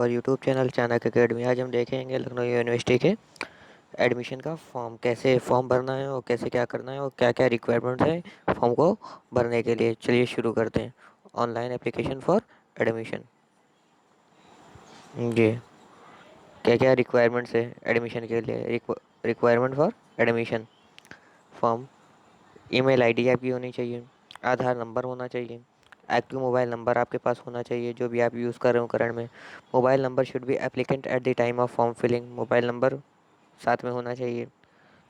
और YouTube channel Chanakya academy. आज हम देखेंगे लखनऊ यूनिवर्सिटी के एडमिशन का फॉर्म कैसे फॉर्म भरना है और कैसे क्या करना है और क्या क्या रिक्वायरमेंट्स है फॉर्म को भरने के लिए। चलिए शुरू करते हैं। Online application for admission. जी, क्या क्या रिक्वायरमेंट्स है एडमिशन के लिए। Requirement for admission form. Email ID आपकी होनी चाहिए। आधार नंबर होना चाहिए। एक्टिव मोबाइल नंबर आपके पास होना चाहिए जो भी आप यूज़ कर रहे हो करंट में। Mobile number should be applicant at the time of form filling. Mobile number साथ में होना चाहिए।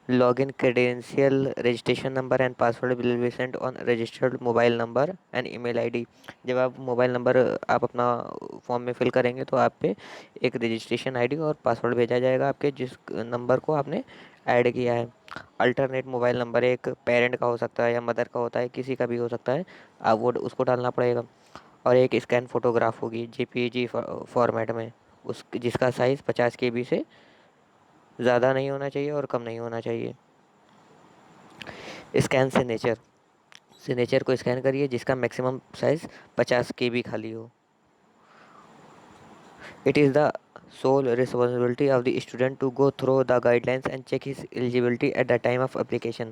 Login credential registration number and password will be sent on registered mobile number and email ID. जब आप मोबाइल नंबर आप अपना form में fill करेंगे तो आप पे एक रजिस्ट्रेशन आईडी और पासवर्ड भेजा जाएगा आपके जिस नंबर को आपने ऐड किया है। अल्टरनेट मोबाइल नंबर एक पेरेंट का हो सकता है या मदर का होता है, किसी का भी हो सकता है, आप वो उसको डालना पड़ेगा। और एक स्कैन फोटोग्राफ होगी जेपीजी फॉर्मेट में, उस जिसका साइज़ 50 KB से ज़्यादा नहीं होना चाहिए और कम नहीं होना चाहिए। स्कैन सिग्नेचर, सिग्नेचर को स्कैन करिए जिसका मैक्सिमम साइज़ 50 KB खाली हो। It is the sole responsibility of the student to go through the guidelines and check his eligibility at the time of application।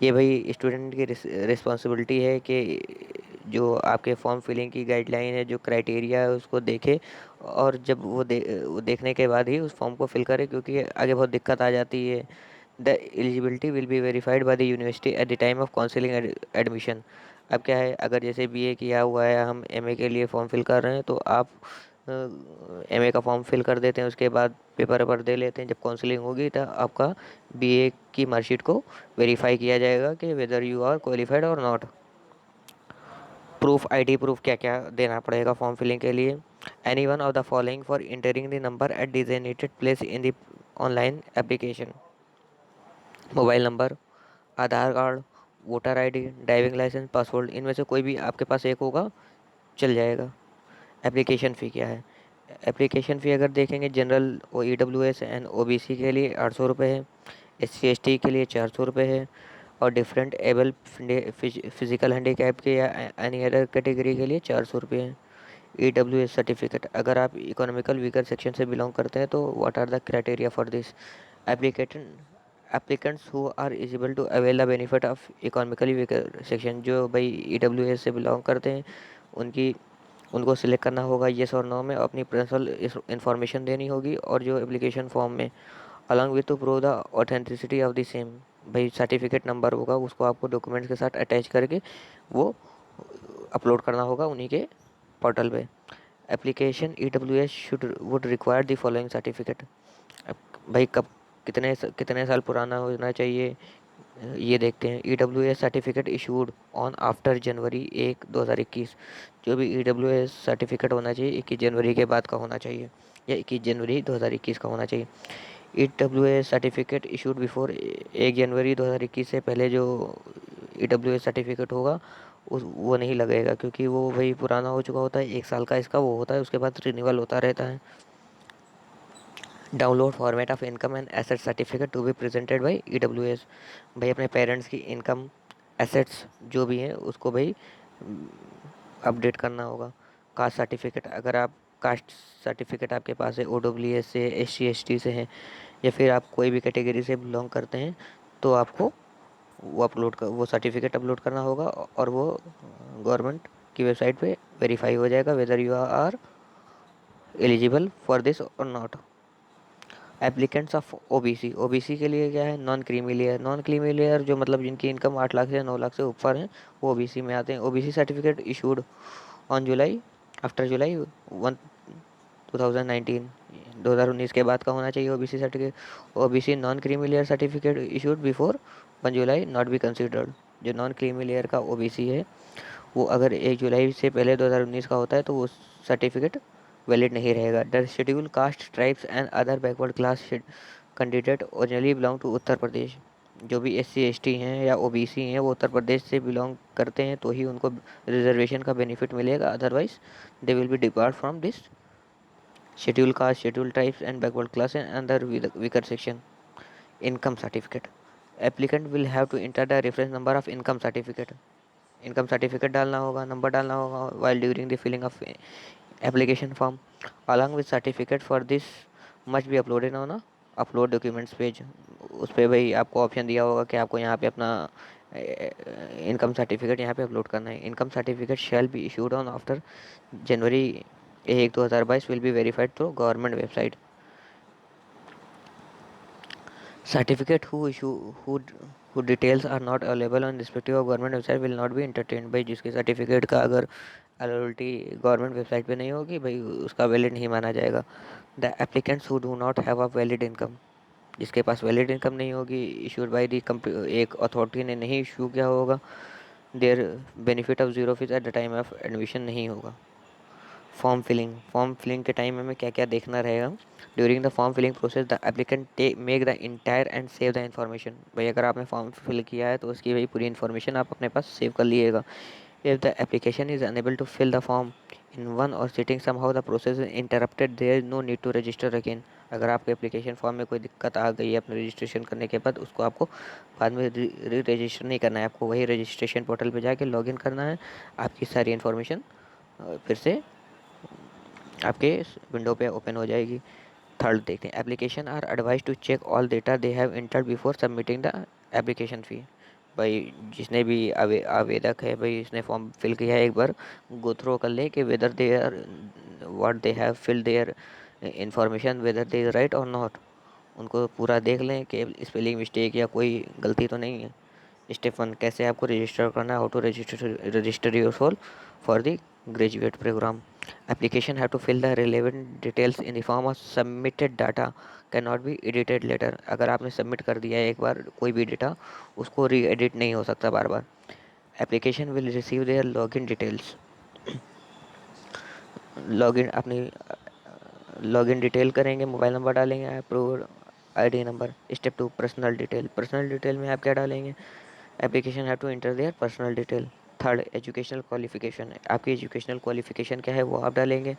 ये भाई स्टूडेंट की रिस्पॉन्सिबिलिटी है कि जो आपके फॉर्म फिलिंग की गाइडलाइन है, जो क्राइटेरिया है, उसको देखे और जब वो देखने के बाद ही उस फॉर्म को फिल करे, क्योंकि आगे बहुत दिक्कत आ जाती है। The eligibility will be verified by the university eight the time of counselling admission. अब क्या है, अगर जैसे बीए किया हुआ है, हम एमए के लिए फॉर्म फिल कर रहे हैं, तो आप एमए का फॉर्म फिल कर देते हैं, उसके बाद पेपर वेपर दे लेते हैं। जब काउंसलिंग होगी तो आपका बीए की मार्कशीट को वेरीफाई किया जाएगा कि वेदर यू आर क्वालिफाइड और नॉट। प्रूफ, आईडी प्रूफ क्या क्या देना पड़ेगा फॉर्म फिलिंग के लिए। Any one of the following for entering the number at designated place in the online application. Mobile number, Aadhaar card, voter ID, driving licence, passport, इनमें से कोई भी आपके पास एक होगा चल जाएगा। एप्लीकेशन फ़ी क्या है। एप्लीकेशन फ़ी अगर देखेंगे, जनरल ओ EWS एंड OBC के लिए 800 रुपये है। SC ST के लिए 400 रुपये है। और डिफरेंट एबल फिजिकल हैंडीकैप के या एनी अदर कैटेगरी के लिए 400 रुपये है। EWS सर्टिफिकेट, अगर आप इकोनॉमिकल वीकर सेक्शन से बिलोंग करते हैं तो what are the criteria for this. Application applicants who are eligible to avail the benefit of economically weaker section, जो भाई EWS से बिलोंग करते हैं उनकी उनको सिलेक्ट करना होगा येस और नो में, अपनी पर्सनल इंफॉर्मेशन देनी होगी और जो एप्लीकेशन फॉर्म में along with to prove the authenticity of the same, भाई सर्टिफिकेट नंबर होगा उसको आपको डॉक्यूमेंट्स के साथ अटैच करके वो अपलोड करना होगा उन्हीं के पोर्टल पे। Application EWS should would require the following certificate. अब भाई कब कितने साल पुराना होना चाहिए ये देखते हैं। EWS certificate issued on after जनवरी 1, 2021। जो भी EWS सर्टिफिकेट होना चाहिए 21 जनवरी के बाद का होना चाहिए या 21 जनवरी 2021 का होना चाहिए। EWS सर्टिफिकेट इशूड बिफोर 1 जनवरी 2021 से पहले जो EWS सर्टिफिकेट होगा उस वो नहीं लगेगा, क्योंकि वो भाई पुराना हो चुका होता है, 1 साल का इसका वो होता है, उसके बाद रिन्यूअल होता रहता है। Download format of income and asset certificate to be presented by EWS। भाई अपने पेरेंट्स की इनकम एसेट्स जो भी हैं उसको भाई अपडेट करना होगा। कास्ट सर्टिफिकेट, अगर आप कास्ट सर्टिफिकेट आपके पास है OWS से, SC ST से है, या फिर आप कोई भी कैटेगरी से बिलोंग करते हैं, तो आपको वो सर्टिफिकेट अपलोड करना होगा और वो गवर्नमेंट की वेबसाइट पे वेरीफाई हो जाएगा whether you are eligible for this और नॉट। एप्लीकेंट्स ऑफ ओबीसी के लिए क्या है, non creamy layer. Non creamy layer जो मतलब जिनकी इनकम 8 लाख से 9 लाख से ऊपर है वो ओबीसी में आते हैं। OBC certificate issued on July after July 1 2019, 2019 के बाद का होना चाहिए OBC certificate. OBC non creamy layer certificate issued before 1 July not be considered. जो नॉन क्रीमी लेयर का ओबीसी है वो अगर 1 जुलाई से पहले 2019 का होता है तो वो सर्टिफिकेट वैलिड नहीं रहेगा। The schedule caste tribes and other backward class candidate originally belong to Uttar Pradesh. जो भी SC ST हैं या OBC हैं वो उत्तर प्रदेश से बिलोंग करते हैं तो ही उनको रिजर्वेशन का बेनिफिट मिलेगा, otherwise they will be depart from this schedule caste, schedule tribes and backward class and other weaker section. Income certificate, applicant will have to enter the reference number of income certificate. Income certificate डालना होगा, number डालना होगा while during the filling of application form along with certificate for this must be uploaded on upload documents page. उस पे भाई आपको option दिया होगा कि आपको यहाँ पे अपना इनकम सर्टिफिकेट यहाँ पे अपलोड करना है। Income certificate shall be issued on after January 1, 2022 will be verified through government website. Certificate who details are not available on respective of government website will not be entertain. भाई जिसके certificate का अगर availability government website पे नहीं होगी भाई उसका valid नहीं माना जाएगा। The applicants who do not have a valid income, जिसके पास वैलिड इनकम नहीं होगी, इशूड बाय दी एक अथॉरिटी ने नहीं इशू किया होगा, their benefit of zero fees eight the time of admission नहीं होगा। फॉर्म फिलिंग के टाइम हमें क्या क्या देखना रहेगा। During the form filling process the applicant make the entire and save the information. भाई अगर आपने फॉर्म फिल किया है तो उसकी भाई पूरी इन्फॉर्मेशन आप अपने पास सेव कर लिएगा। If the application is unable to fill the form in one और sitting somehow the process is interrupted there is no need to register again. अगर आपके एप्लीकेशन फॉर्म में कोई दिक्कत आ गई है अपने रजिस्ट्रेशन करने के बाद, उसको आपको बाद में री रजिस्टर नहीं करना है, आपको वही रजिस्ट्रेशन पोर्टल पे जाके लॉगिन करना है। आपकी सारी इन्फॉर्मेशन फिर से आपके विंडो पे ओपन हो जाएगी। थर्ड देखते हैं, application are advised to check all data they have entered before submitting the application fee. भाई जिसने भी आवेदक है भाई इसने फॉर्म फिल किया है, एक बार गो थ्रू कर ले कि whether they are what they have fill their information whether they is right और नॉट। उनको पूरा देख लें कि स्पेलिंग मिस्टेक या कोई गलती तो नहीं है। स्टेप 1, कैसे आपको रजिस्टर करना है, how to register your soul for the graduate programme. Application have to fill the relevant details in the form of submitted data can not be edited later. अगर आपने सबमिट कर दिया है एक बार कोई भी डेटा, उसको री एडिट नहीं हो सकता बार बार। Application will receive there login details. Login अपनी लॉगिन डिटेल करेंगे, मोबाइल नंबर डालेंगे, approved ID number. Step 2, personal detail. Personal detail में आप क्या डालेंगे, application have to enter there personal detail. Third, educational qualification. आपकी एजुकेशनल क्वालिफिकेशन क्या है वो आप डालेंगे।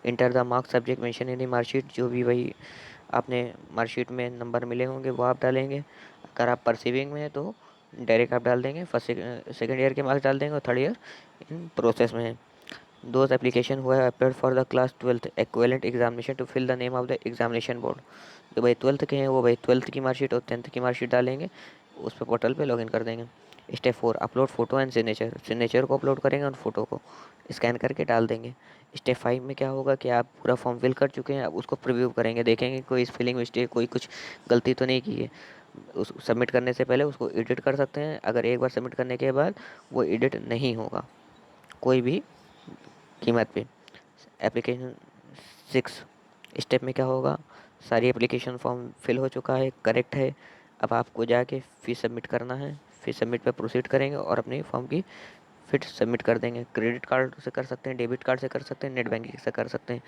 Enter the marks subject mention in the marksheet, जो भी भाई आपने मार्कशीट में नंबर मिले होंगे वो आप डालेंगे। अगर आप परसिविंग में हैं तो डायरेक्ट आप डाल देंगे, फर्स्ट सेकेंड ईयर के मार्क्स डाल देंगे और थर्ड ईयर इन प्रोसेस में है। Those application who are appear for the class 12th equivalent examination to fill the name of the examination board. जो भाई 12th के हैं वो भाई 12th की मार्कशीट और 10th की मार्कशीट डालेंगे, उस पर पोर्टल पे लॉगिन कर देंगे। Step 4, upload photo and signature. Signature को अपलोड करेंगे और फोटो को स्कैन करके डाल देंगे। स्टेप 5 में क्या होगा कि आप पूरा फॉर्म फिल कर चुके हैं, अब उसको प्रीव्यू करेंगे, देखेंगे कोई स्पेलिंग मिस्टेक कोई कुछ गलती तो नहीं की है। उस सबमिट करने से पहले उसको एडिट कर सकते हैं। अगर एक बार सबमिट करने के बाद वो एडिट नहीं होगा कोई भी कीमत पे। एप्लीकेशन 6 स्टेप में क्या होगा, सारी एप्लीकेशन फॉर्म फिल हो चुका है, करेक्ट है। अब आपको जाके फीस सबमिट करना है, फीस सबमिट पे प्रोसीड करेंगे और अपनी फॉर्म की फिर सबमिट कर देंगे। क्रेडिट कार्ड से कर सकते हैं, डेबिट कार्ड से कर सकते हैं, नेट बैंकिंग से कर सकते हैं।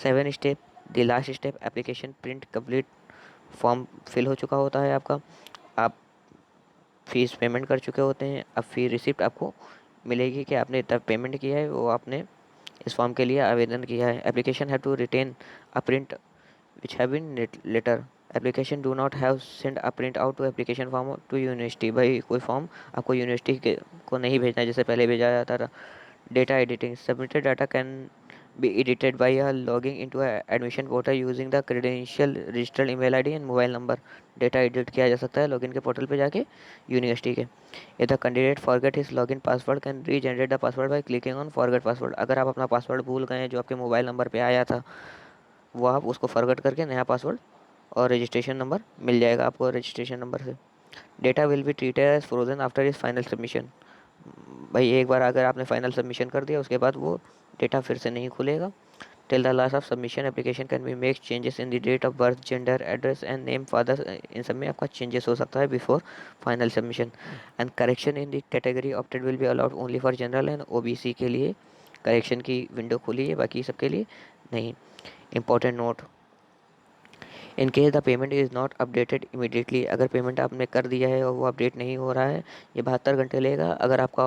7 step, the last step, application print complete. Form fill हो चुका होता है आपका, आप फीस पेमेंट कर चुके होते हैं, अब फी रिसिप्ट आपको मिलेगी कि आपने तब पेमेंट किया है, वो आपने इस फॉर्म के लिए आवेदन किया है। Application have to retain a print which have been later. Application do not have send a print out to application form to university. भाई कोई फॉर्म आपको यूनिवर्सिटी के को नहीं भेजना है जैसे पहले भेजा जाता था। Data editing, submitted data can be edited by logging in to admission portal using the credential registered email ID and mobile number. Data edit किया जा सकता है लॉगिन के पोर्टल पे जाके यूनिवर्सिटी के। if the candidate forget his login password can regenerate the password by clicking on forget password। अगर आप अपना पासवर्ड भूल गए हैं जो आपके मोबाइल नंबर पे आया था, वो आप उसको फॉरगेट करके नया पासवर्ड और रजिस्ट्रेशन नंबर मिल जाएगा आपको रजिस्ट्रेशन नंबर से। Data will be treated as frozen after is final submission. भाई एक बार अगर आपने फाइनल सबमिशन कर दिया उसके बाद वो डेटा फिर से नहीं खुलेगा। Till the last of submission application can be make changes in the date of birth, gender, address and name father. इन सब में आपका चेंजेस हो सकता है before final submission. And correction in the category opted will be allowed only for general and OBC के लिए correction की विंडो खुली है, बाकी सबके लिए नहीं। Important note, in case the payment is not updated immediately. अगर पेमेंट आपने कर दिया है और वो अपडेट नहीं हो रहा है, ये 72 घंटे लेगा। अगर आपका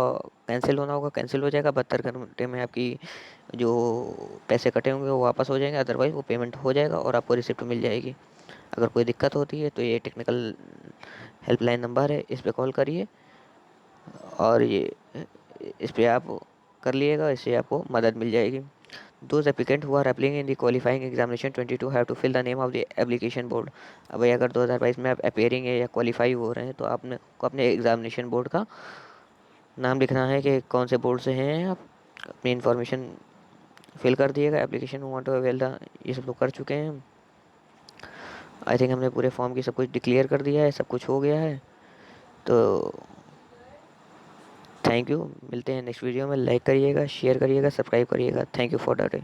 कैंसिल होना होगा कैंसिल हो जाएगा, 72 घंटे में आपकी जो पैसे कटे होंगे वो वापस हो जाएंगे, अदरवाइज़ वो पेमेंट हो जाएगा और आपको रिसिप्ट मिल जाएगी। अगर कोई दिक्कत होती है तो ये टेक्निकल हेल्पलाइन नंबर है, इस पर कॉल करिए और ये इस पर आप कर लिएगा, इससे आपको मदद मिल जाएगी। Those applicant who are applying in the qualifying examination 22 have to fill the name of the application board। अब भाई अगर 2022 में आप अपेयरिंग है या क्वालिफाई हो रहे हैं तो आपने को अपने एग्जामिनेशन बोर्ड का नाम लिखना है कि कौन से बोर्ड से हैं आप। अपनी इन्फॉर्मेशन फिल कर दिएगा। Application want to avail the, ये सब लोग कर चुके हैं हम। आई थिंक हमने पूरे फॉर्म की सब कुछ डिक्लेयर कर दिया है, सब कुछ हो गया है। तो थैंक यू, मिलते हैं नेक्स्ट वीडियो में। लाइक करिएगा, शेयर करिएगा, सब्सक्राइब करिएगा। Thank you for the day.